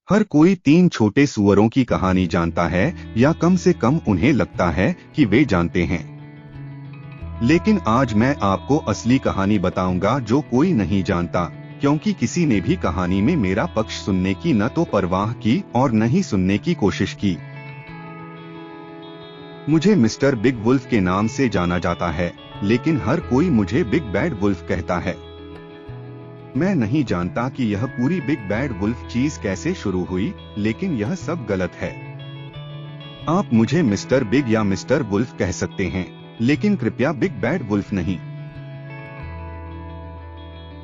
हर कोई तीन छोटे सुअरों की कहानी जानता है, या कम से कम उन्हें लगता है कि वे जानते हैं। लेकिन आज मैं आपको असली कहानी बताऊंगा जो कोई नहीं जानता, क्योंकि किसी ने भी कहानी में मेरा पक्ष सुनने की न तो परवाह की और न ही सुनने की कोशिश की। मुझे मिस्टर बिग वुल्फ के नाम से जाना जाता है, लेकिन हर कोई मुझे बिग बैड वुल्फ कहता है। मैं नहीं जानता कि यह पूरी बिग बैड वुल्फ चीज कैसे शुरू हुई, लेकिन यह सब गलत है। आप मुझे मिस्टर बिग या मिस्टर वुल्फ कह सकते हैं, लेकिन कृपया बिग बैड वुल्फ नहीं।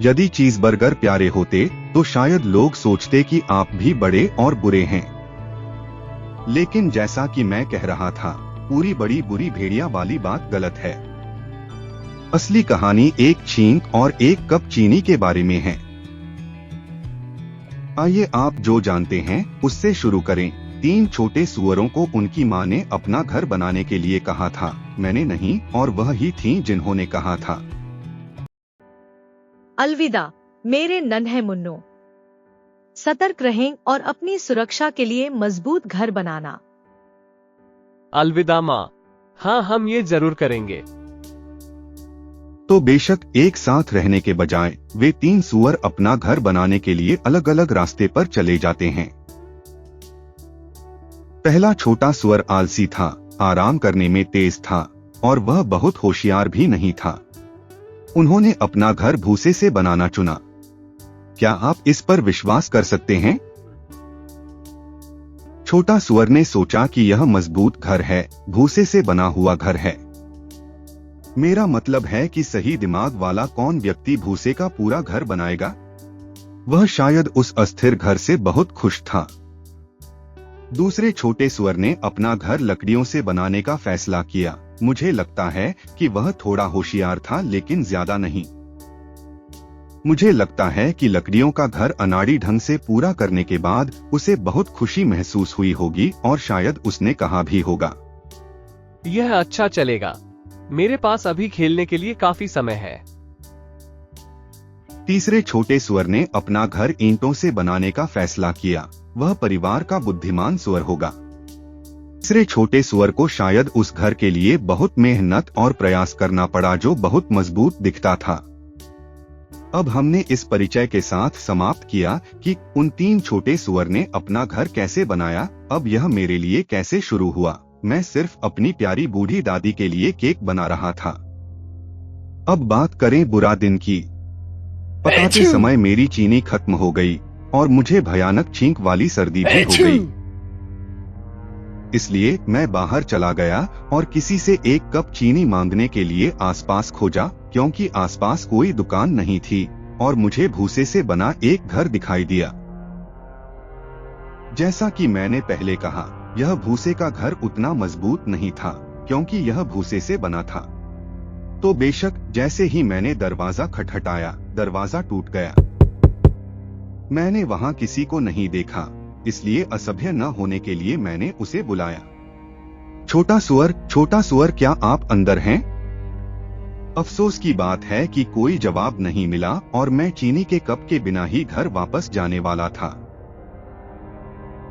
यदि चीज़बर्गर प्यारे होते तो शायद लोग सोचते कि आप भी बड़े और बुरे हैं। लेकिन जैसा कि मैं कह रहा था, पूरी बड़ी बुरी भेड़िया वाली बात गलत है। असली कहानी एक छींक और एक कप चीनी के बारे में है। आइए आप जो जानते हैं उससे शुरू करें। तीन छोटे सुअरों को उनकी माँ ने अपना घर बनाने के लिए कहा था। मैंने नहीं, और वह ही थीं जिन्होंने कहा था, अलविदा मेरे नन्हे मुन्नों, सतर्क रहें और अपनी सुरक्षा के लिए मजबूत घर बनाना। अलविदा माँ, हाँ हम ये जरूर करेंगे। तो बेशक एक साथ रहने के बजाय वे तीन सुअर अपना घर बनाने के लिए अलग अलग रास्ते पर चले जाते हैं। पहला छोटा सुअर आलसी था, आराम करने में तेज था, और वह बहुत होशियार भी नहीं था। उन्होंने अपना घर भूसे से बनाना चुना। क्या आप इस पर विश्वास कर सकते हैं? छोटा सुअर ने सोचा कि यह मजबूत घर है, भूसे से बना हुआ घर है। मेरा मतलब है कि सही दिमाग वाला कौन व्यक्ति भूसे का पूरा घर बनाएगा? वह शायद उस अस्थिर घर से बहुत खुश था। दूसरे छोटे सुअर ने अपना घर लकड़ियों से बनाने का फैसला किया। मुझे लगता है कि वह थोड़ा होशियार था, लेकिन ज्यादा नहीं। मुझे लगता है कि लकड़ियों का घर अनाड़ी ढंग से पूरा करने के बाद उसे बहुत खुशी महसूस हुई होगी, और शायद उसने कहा भी होगा, यह अच्छा चलेगा, मेरे पास अभी खेलने के लिए काफी समय है। तीसरे छोटे सुअर ने अपना घर ईंटों से बनाने का फैसला किया। वह परिवार का बुद्धिमान सुअर होगा। तीसरे छोटे सुअर को शायद उस घर के लिए बहुत मेहनत और प्रयास करना पड़ा जो बहुत मजबूत दिखता था। अब हमने इस परिचय के साथ समाप्त किया कि उन तीन छोटे सुअर ने अपना घर कैसे बनाया। अब यह मेरे लिए कैसे शुरू हुआ। मैं सिर्फ अपनी प्यारी बूढ़ी दादी के लिए केक बना रहा था। अब बात करें बुरा दिन की। पकाते समय मेरी चीनी खत्म हो गई और मुझे भयानक छींक वाली सर्दी भी हो गई। इसलिए मैं बाहर चला गया और किसी से एक कप चीनी मांगने के लिए आसपास खोजा, क्योंकि आसपास कोई दुकान नहीं थी और मुझे भूसे से बना एक घर दिखाई दिया। जैसा कि मैंने पहले कहा, यह भूसे का घर उतना मजबूत नहीं था, क्योंकि यह भूसे से बना था। तो बेशक जैसे ही मैंने दरवाजा खटखटाया, दरवाजा टूट गया। मैंने वहां किसी को नहीं देखा, इसलिए असभ्य न होने के लिए मैंने उसे बुलाया। छोटा सुअर, क्या आप अंदर हैं? अफसोस की बात है कि कोई जवाब नहीं मिला और मैं चीनी के कप के बिना ही घर वापस जाने वाला था।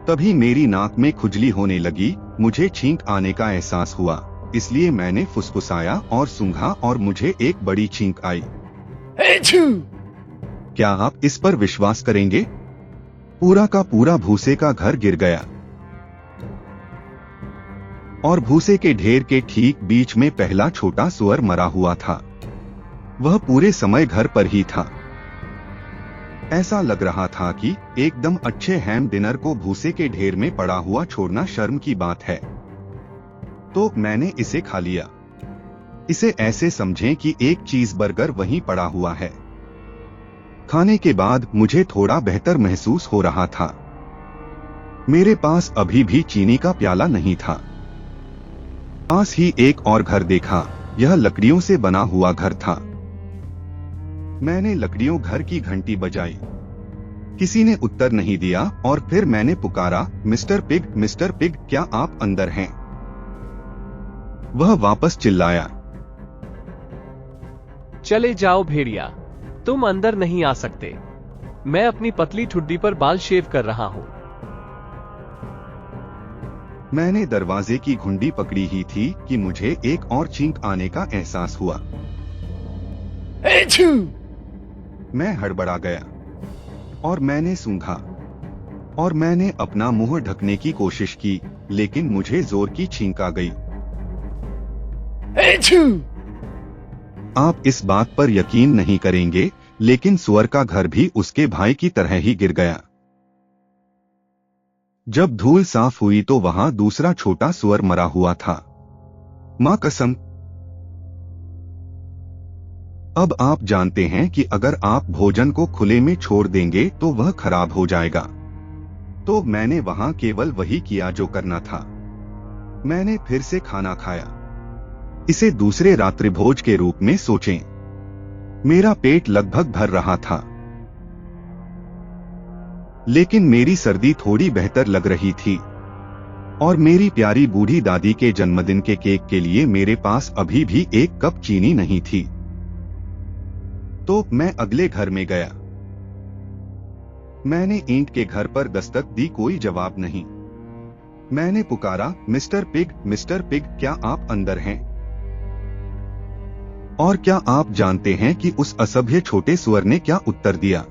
तभी मेरी नाक में खुजली होने लगी। मुझे छींक आने का एहसास हुआ, इसलिए मैंने फुसफुसाया और सूंघा और मुझे एक बड़ी छींक आई। क्या आप इस पर विश्वास करेंगे? पूरा का पूरा भूसे का घर गिर गया और भूसे के ढेर के ठीक बीच में पहला छोटा सुअर मरा हुआ था। वह पूरे समय घर पर ही था। ऐसा लग रहा था कि एकदम अच्छे हैम डिनर को भूसे के ढेर में पड़ा हुआ छोड़ना शर्म की बात है। तो मैंने इसे खा लिया। इसे ऐसे समझें कि एक चीज़बर्गर वहीं पड़ा हुआ है। खाने के बाद मुझे थोड़ा बेहतर महसूस हो रहा था। मेरे पास अभी भी चीनी का प्याला नहीं था। पास ही एक और घर देखा। यह लकड़ियों से बना हुआ घर था। मैंने लकड़ियों घर की घंटी बजाई। किसी ने उत्तर नहीं दिया और फिर मैंने पुकारा, मिस्टर पिग, क्या आप अंदर हैं? वह वापस चिल्लाया, चले जाओ भेड़िया, तुम अंदर नहीं आ सकते। मैं अपनी पतली ठुड्डी पर बाल शेव कर रहा हूँ। मैंने दरवाजे की घुंडी पकड़ी ही थी कि मुझे एक और छींक आने का एहसास हुआ। मैं हड़बड़ा गया और मैंने सूंघा और मैंने अपना मुंह ढकने की कोशिश की, लेकिन मुझे जोर की छींक आ गई। आप इस बात पर यकीन नहीं करेंगे, लेकिन सुअर का घर भी उसके भाई की तरह ही गिर गया। जब धूल साफ हुई तो वहां दूसरा छोटा सुअर मरा हुआ था। मां कसम। अब आप जानते हैं कि अगर आप भोजन को खुले में छोड़ देंगे तो वह खराब हो जाएगा। तो मैंने वहां केवल वही किया जो करना था। मैंने फिर से खाना खाया। इसे दूसरे रात्रिभोज के रूप में सोचें। मेरा पेट लगभग भर रहा था, लेकिन मेरी सर्दी थोड़ी बेहतर लग रही थी और मेरी प्यारी बूढ़ी दादी के जन्मदिन के केक के लिए मेरे पास अभी भी एक कप चीनी नहीं थी। तो मैं अगले घर में गया। मैंने ईंट के घर पर दस्तक दी, कोई जवाब नहीं। मैंने पुकारा, मिस्टर पिग, क्या आप अंदर हैं? और क्या आप जानते हैं कि उस असभ्य छोटे सुअर ने क्या उत्तर दिया?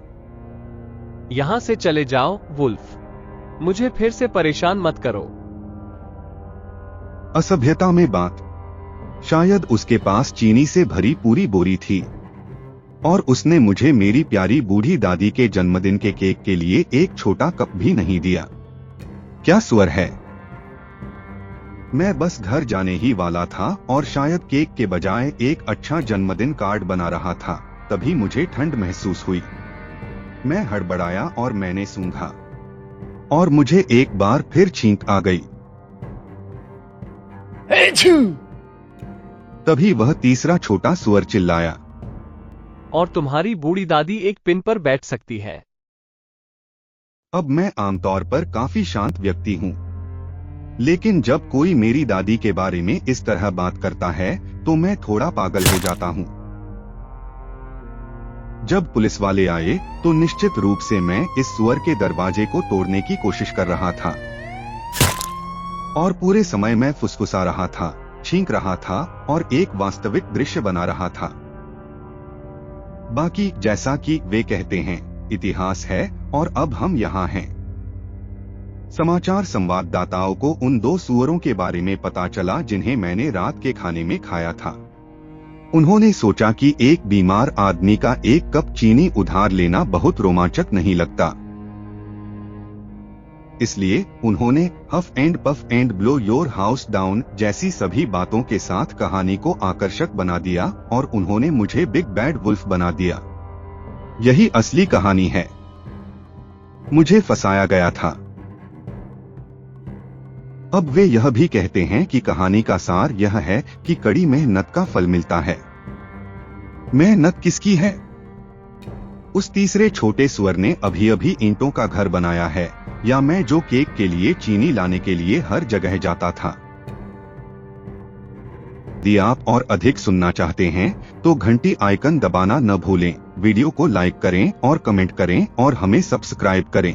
यहाँ से चले जाओ वुल्फ, मुझे फिर से परेशान मत करो। असभ्यता में बात। शायद उसके पास चीनी से भरी पूरी बोरी थी और उसने मुझे मेरी प्यारी बूढ़ी दादी के जन्मदिन के केक के लिए एक छोटा कप भी नहीं दिया। क्या सुअर है? मैं बस घर जाने ही वाला था और शायद केक के बजाय एक अच्छा जन्मदिन कार्ड बना रहा था, तभी मुझे ठंड महसूस हुई। मैं हड़बड़ाया और मैंने सूंघा और मुझे एक बार फिर छींक आ गई। तभी वह तीसरा छोटा सुअर चिल्लाया, और तुम्हारी बूढ़ी दादी एक पिन पर बैठ सकती है। अब मैं आमतौर पर काफी शांत व्यक्ति हूँ, लेकिन जब कोई मेरी दादी के बारे में इस तरह बात करता है तो मैं थोड़ा पागल हो जाता हूँ। जब पुलिस वाले आए तो निश्चित रूप से मैं इस सुअर के दरवाजे को तोड़ने की कोशिश कर रहा था और पूरे समय मैं फुसफुसा रहा था, छींक रहा था और एक वास्तविक दृश्य बना रहा था। बाकी जैसा कि वे कहते हैं, इतिहास है और अब हम यहाँ हैं। समाचार संवाददाताओं को उन दो सुअरों के बारे में पता चला जिन्हें मैंने रात के खाने में खाया था। उन्होंने सोचा कि एक बीमार आदमी का एक कप चीनी उधार लेना बहुत रोमांचक नहीं लगता, इसलिए उन्होंने huff and puff and blow your house down जैसी सभी बातों के साथ कहानी को आकर्षक बना दिया और उन्होंने मुझे बिग बैड वुल्फ बना दिया। यही असली कहानी है। मुझे फंसाया गया था। अब वे यह भी कहते हैं कि कहानी का सार यह है कि कड़ी मेहनत का फल मिलता है। मेहनत किसकी है? उस तीसरे छोटे सुअर ने अभी अभी ईंटों का घर बनाया है, या मैं जो केक के लिए चीनी लाने के लिए हर जगह जाता था? यदि आप और अधिक सुनना चाहते हैं तो घंटी आइकन दबाना न भूलें। वीडियो को लाइक करें और कमेंट करें और हमें सब्सक्राइब करें।